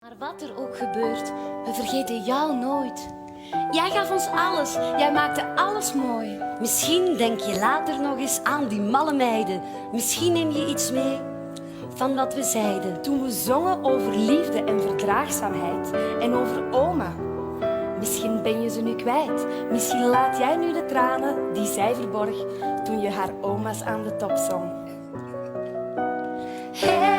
Maar wat er ook gebeurt, we vergeten jou nooit. Jij gaf ons alles, jij maakte alles mooi. Misschien denk je later nog eens aan die malle meiden. Misschien neem je iets mee van wat we zeiden. Toen we zongen over liefde en verdraagzaamheid en over oma. Misschien ben je ze nu kwijt. Misschien laat jij nu de tranen die zij verborg toen je haar oma's aan de top zong. Hey.